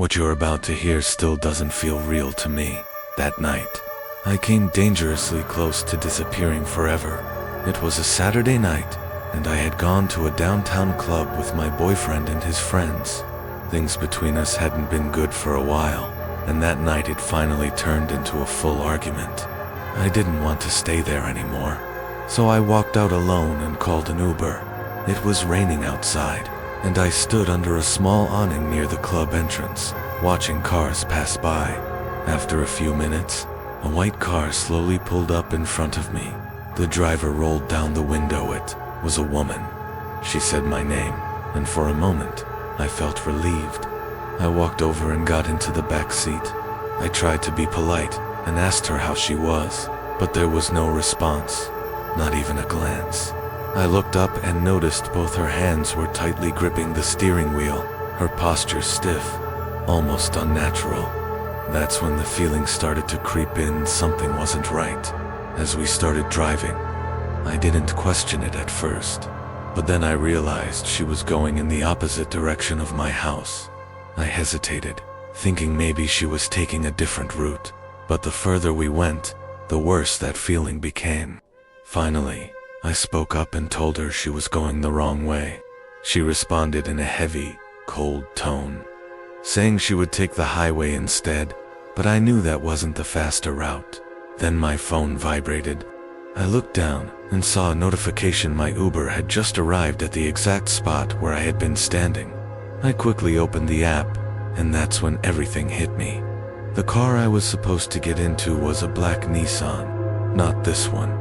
What you're about to hear still doesn't feel real to me. That night, I came dangerously close to disappearing forever. It was a Saturday night, and I had gone to a downtown club with my boyfriend and his friends. Things between us hadn't been good for a while, and that night it finally turned into a full argument. I didn't want to stay there anymore, so I walked out alone and called an Uber. It was raining outside, and I stood under a small awning near the club entrance, watching cars pass by. After a few minutes, a white car slowly pulled up in front of me. The driver rolled down the window. It was a woman. She said my name, and for a moment, I felt relieved. I walked over and got into the back seat. I tried to be polite and asked her how she was, but there was no response, not even a glance. I looked up and noticed both her hands were tightly gripping the steering wheel, her posture stiff, almost unnatural. That's when the feeling started to creep in. Something wasn't right. As we started driving, I didn't question it at first, but then I realized she was going in the opposite direction of my house. I hesitated, thinking maybe she was taking a different route, but the further we went, the worse that feeling became. Finally, I spoke up and told her she was going the wrong way. She responded in a heavy, cold tone, saying she would take the highway instead, but I knew that wasn't the faster route. Then my phone vibrated. I looked down and saw a notification my Uber had just arrived at the exact spot where I had been standing. I quickly opened the app, and that's when everything hit me. The car I was supposed to get into was a black Nissan, not this one.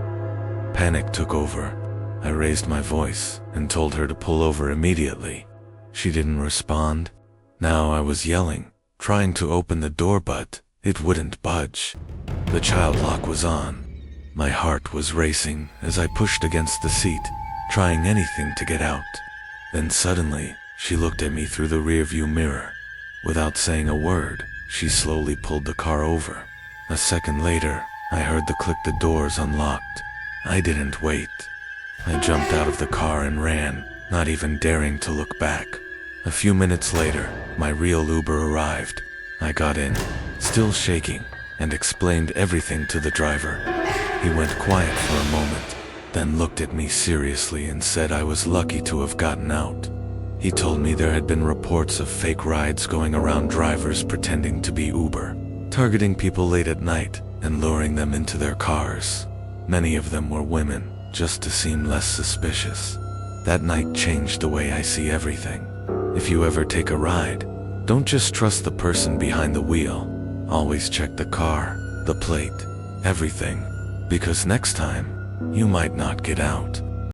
Panic took over. I raised my voice and told her to pull over immediately. She didn't respond. Now I was yelling, trying to open the door, but it wouldn't budge. The child lock was on. My heart was racing as I pushed against the seat, trying anything to get out. Then suddenly, she looked at me through the rearview mirror. Without saying a word, she slowly pulled the car over. A second later, I heard the click. The doors unlocked. I didn't wait. I jumped out of the car and ran, not even daring to look back. A few minutes later, my real Uber arrived. I got in, still shaking, and explained everything to the driver. He went quiet for a moment, then looked at me seriously and said I was lucky to have gotten out. He told me there had been reports of fake rides going around, drivers pretending to be Uber, targeting people late at night and luring them into their cars. Many of them were women, just to seem less suspicious. That night changed the way I see everything. If you ever take a ride, don't just trust the person behind the wheel. Always check the car, the plate, everything, because next time, you might not get out.